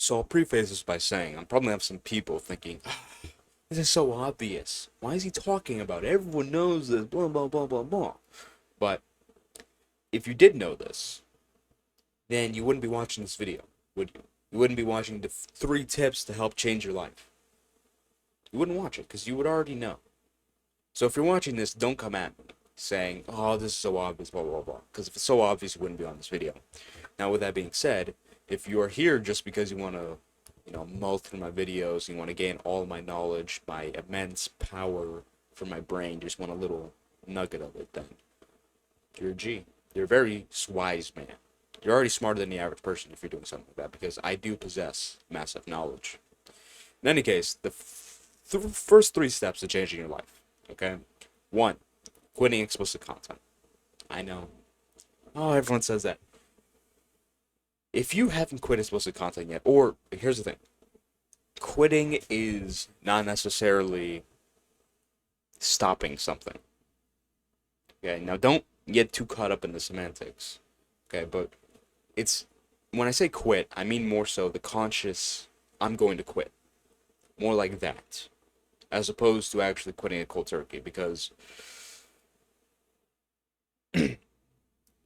So I'll preface this by saying I'm probably have some people thinking, "Ah, this is so obvious. Why is he talking about it? Everyone knows this, blah blah blah blah blah." But if you did know this, then you wouldn't be watching this video, would you? You wouldn't be watching the three tips to help change your life. You wouldn't watch it because you would already know. So if you're watching this, don't come at me saying, "Oh, this is so obvious, blah blah blah," because if it's so obvious, you wouldn't be on this video. Now, with that being said, if you are here just because you want to, mull through my videos, you want to gain all my knowledge, my immense power from my brain, you just want a little nugget of it, then you're a G. You're a very wise man. You're already smarter than the average person if you're doing something like that, because I do possess massive knowledge. In any case, the first three steps to changing your life, okay? One, quitting explicit content. I know. Oh, everyone says that. If you haven't quit explicit content yet, or here's the thing, quitting is not necessarily stopping something. Okay, now don't get too caught up in the semantics. Okay, but it's when I say quit, I mean more so the conscious I'm going to quit. More like that. As opposed to actually quitting a cold turkey, because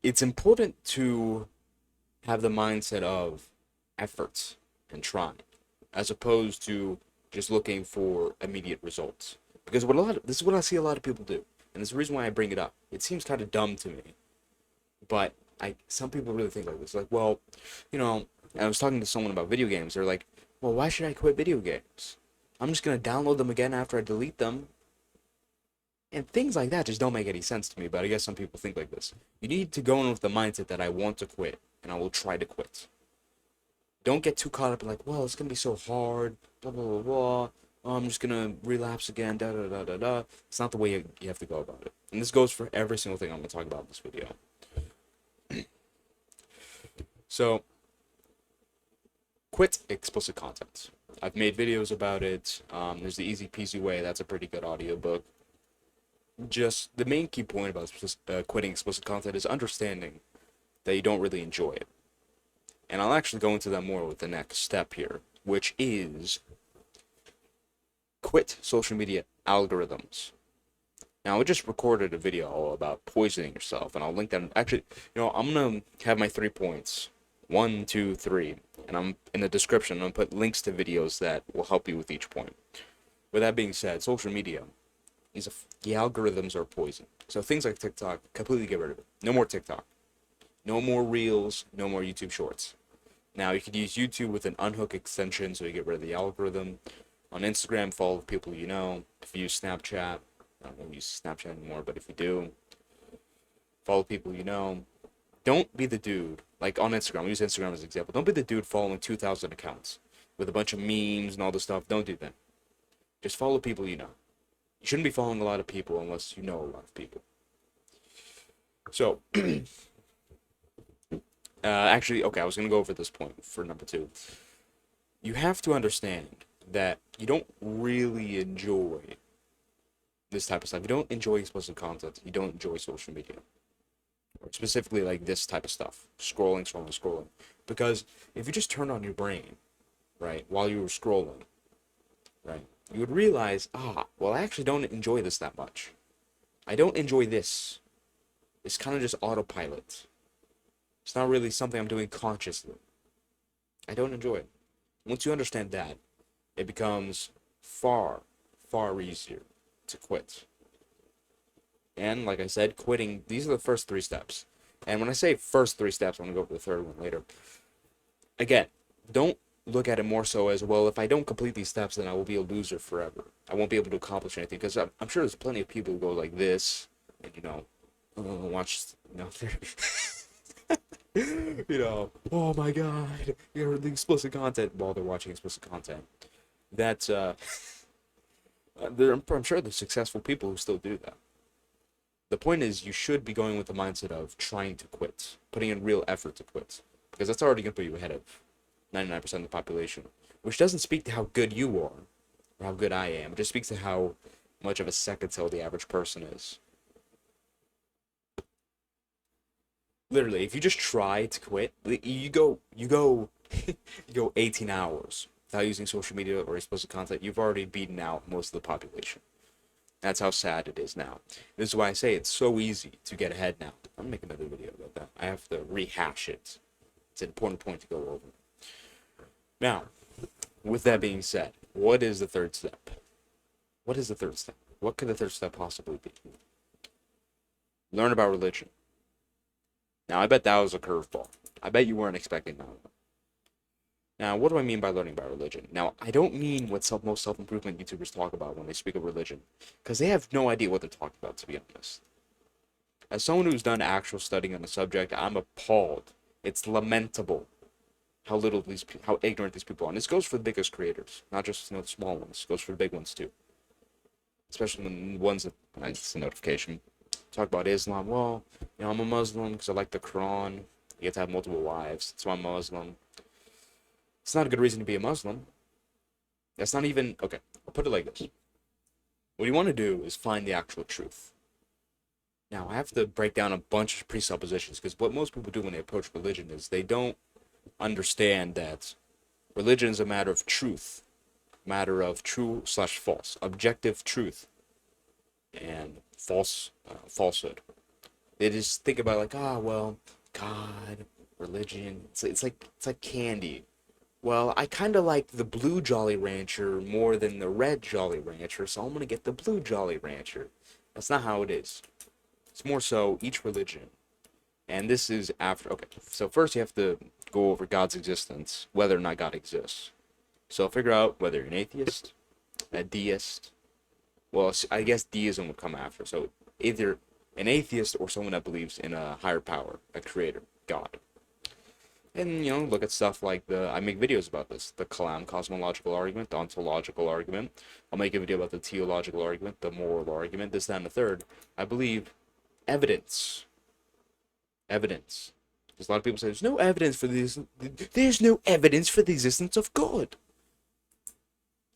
it's important to have the mindset of effort and trying, as opposed to just looking for immediate results. Because this is what I see a lot of people do, and this is the reason why I bring it up. It seems kind of dumb to me, but some people really think like this. Like, well, I was talking to someone about video games. They're like, well, why should I quit video games? I'm just gonna download them again after I delete them. And things like that just don't make any sense to me, but I guess some people think like this. You need to go in with the mindset that I want to quit, and I will try to quit. Don't get too caught up in like, well, it's gonna be so hard, blah blah blah blah. Oh, I'm just gonna relapse again, da da da da da. It's not the way you have to go about it. And this goes for every single thing I'm gonna talk about in this video. So, quit explicit content. I've made videos about it. There's the easy peasy way. That's a pretty good audiobook. Just the main key point about quitting explicit content is understanding that you don't really enjoy it. And I'll actually go into that more with the next step here, which is quit social media algorithms. Now, I just recorded a video about poisoning yourself, and I'll link that. Actually, I'm going to have my 3 points. 1, 2, 3. And I'm in the description, I'm going to put links to videos that will help you with each point. With that being said, social media, the algorithms are poison. So things like TikTok, completely get rid of it. No more TikTok. No more Reels, no more YouTube Shorts. Now, you could use YouTube with an unhook extension so you get rid of the algorithm. On Instagram, follow people you know. If you use Snapchat, I don't use Snapchat anymore, but if you do, follow people you know. Don't be the dude, like on Instagram, I'll use Instagram as an example. Don't be the dude following 2,000 accounts with a bunch of memes and all this stuff. Don't do that. Just follow people you know. You shouldn't be following a lot of people unless you know a lot of people. So, actually, okay, I was going to go over this point for number 2. You have to understand that you don't really enjoy this type of stuff. You don't enjoy explicit content. You don't enjoy social media. Or specifically like this type of stuff. Scrolling. Because if you just turn on your brain, right, while you were scrolling, right, you would realize, well, I actually don't enjoy this that much. I don't enjoy this. It's kind of just autopilot. It's not really something I'm doing consciously. I don't enjoy it. Once you understand that, it becomes far, far easier to quit. And like I said, quitting, these are the first 3 steps. And when I say first 3 steps, I'm going to go over the third one later. Again, don't look at it more so as, well, if I don't complete these steps, then I will be a loser forever. I won't be able to accomplish anything. Because I'm sure there's plenty of people who go like this, and, watch, oh my god, you're the explicit content while they're watching explicit content. That's, I'm sure there's successful people who still do that. The point is, you should be going with the mindset of trying to quit, putting in real effort to quit, because that's already going to put you ahead of 99% of the population, which doesn't speak to how good you are, or how good I am. It just speaks to how much of a second tail the average person is. Literally, if you just try to quit, you go go 18 hours without using social media or explicit content, you've already beaten out most of the population. That's how sad it is now. This is why I say it's so easy to get ahead now. I'm making another video about that. I have to rehash it. It's an important point to go over. Now, with that being said, what is the third step? What is the third step? What could the third step possibly be? Learn about religion. Now, I bet that was a curveball. I bet you weren't expecting that one. Now, what do I mean by learning about religion? Now, I don't mean what most self-improvement YouTubers talk about when they speak of religion, because they have no idea what they're talking about, to be honest. As someone who's done actual studying on the subject, I'm appalled. It's lamentable how how ignorant these people are. And this goes for the biggest creators, not just the small ones. It goes for the big ones too. Especially when the ones that it's a notification talk about Islam. Well, I'm a Muslim because I like the Quran. You get to have multiple wives. That's why I'm a Muslim. It's not a good reason to be a Muslim. That's not even okay. I'll put it like this: what you want to do is find the actual truth. Now, I have to break down a bunch of presuppositions because what most people do when they approach religion is they don't understand that religion is a matter of truth, matter of true/false, objective truth, and falsehood. They just think about like, well, God, religion. It's like candy. Well, I kind of like the blue Jolly Rancher more than the red Jolly Rancher, so I'm gonna get the blue Jolly Rancher. That's not how it is. It's more so each religion. And this is after, okay, so first you have to go over God's existence, whether or not God exists. So figure out whether you're an atheist, a deist. Well, I guess deism would come after. So either an atheist or someone that believes in a higher power, a creator, God. And, look at stuff like I make videos about this, the Kalam cosmological argument, the ontological argument. I'll make a video about the teleological argument, the moral argument, this, that, and the third. I believe evidence. Evidence. Because a lot of people say, there's no evidence for this. There's no evidence for the existence of God.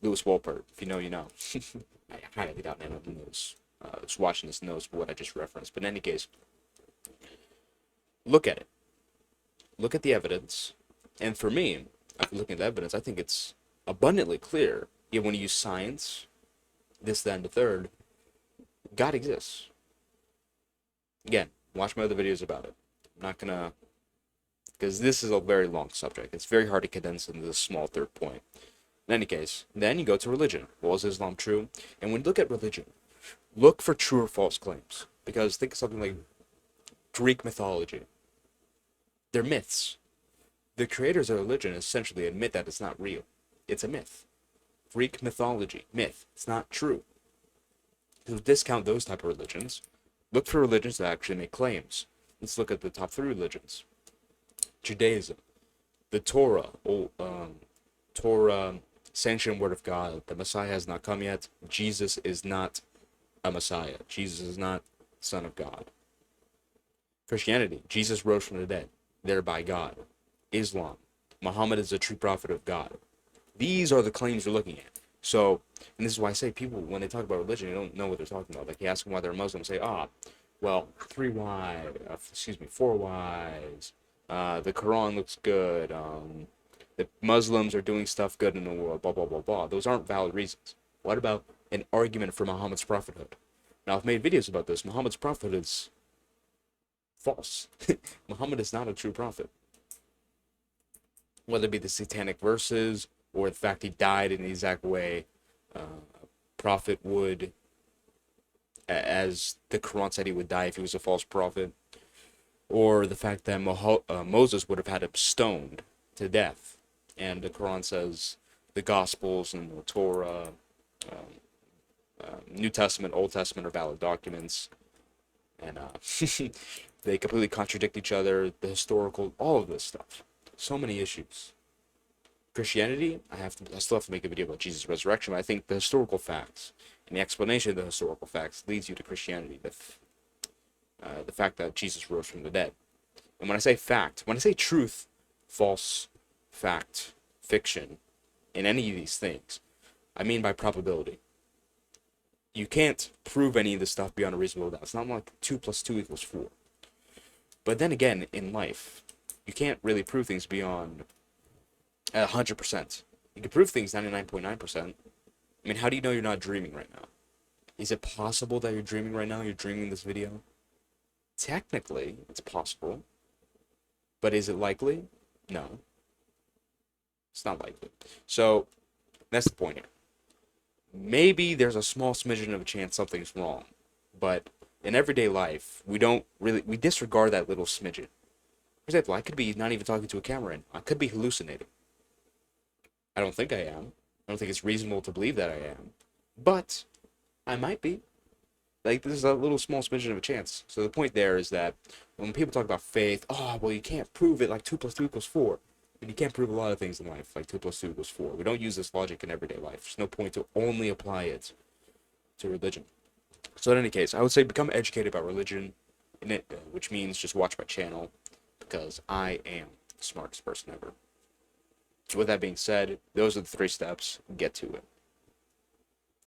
Lewis Wolpert, if you know, you know. I highly doubt anyone knows. Just watching this knows what I just referenced. But in any case, look at it. Look at the evidence. And for me, after looking at the evidence, I think it's abundantly clear. Yet when you use science, this, that, and the third, God exists. Again, watch my other videos about it. I'm not gonna, because this is a very long subject. It's very hard to condense into this small third point. In any case, then you go to religion. Well, is Islam true? And when you look at religion, look for true or false claims. Because think of something like Greek mythology. They're myths. The creators of religion essentially admit that it's not real. It's a myth. Greek mythology, myth. It's not true. To discount those type of religions, look for religions that actually make claims. Let's look at the top 3 religions. Judaism, the Torah, Torah, sanctioned word of God. The Messiah has not come yet. Jesus is not a Messiah. Jesus is not Son of God. Christianity, Jesus rose from the dead, thereby God. Islam, Muhammad is a true prophet of God. These are the claims you're looking at. So, and this is why I say people, when they talk about religion, they don't know what they're talking about. Like, you ask them why they're Muslim, say, well, 4 wives, the Quran looks good, the Muslims are doing stuff good in the world, blah, blah, blah, blah. Those aren't valid reasons. What about an argument for Muhammad's prophethood? Now, I've made videos about this. Muhammad's prophethood is false. Muhammad is not a true prophet. Whether it be the satanic verses or the fact he died in the exact way a prophet would, as the Quran said he would die if he was a false prophet, or the fact that Moses would have had him stoned to death, and the Quran says the Gospels and the Torah, New Testament, Old Testament are valid documents, and they completely contradict each other, the historical, all of this stuff. So many issues. Christianity, I still have to make a video about Jesus' resurrection, but I think the historical facts and the explanation of the historical facts leads you to Christianity. The fact that Jesus rose from the dead. And when I say fact, when I say truth, false, fact, fiction, in any of these things, I mean by probability. You can't prove any of this stuff beyond a reasonable doubt. It's not like 2 + 2 = 4. But then again, in life, you can't really prove things beyond 100%. You can prove things 99.9%. I mean, how do you know you're not dreaming right now? Is it possible that you're dreaming right now? You're dreaming this video? Technically, it's possible. But is it likely? No. It's not likely. So, that's the point here. Maybe there's a small smidgen of a chance something's wrong. But in everyday life, we disregard that little smidgen. For example, I could be not even talking to a camera and I could be hallucinating. I don't think I am. I don't think it's reasonable to believe that I am. But I might be. Like, this is a little small smidgen of a chance. So the point there is that when people talk about faith, oh, well, you can't prove it like 2 plus 2 equals 4. But you can't prove a lot of things in life like 2 plus 2 equals 4. We don't use this logic in everyday life. There's no point to only apply it to religion. So in any case, I would say become educated about religion, which means just watch my channel, because I am the smartest person ever. With that being said, those are the 3 steps. Get to it.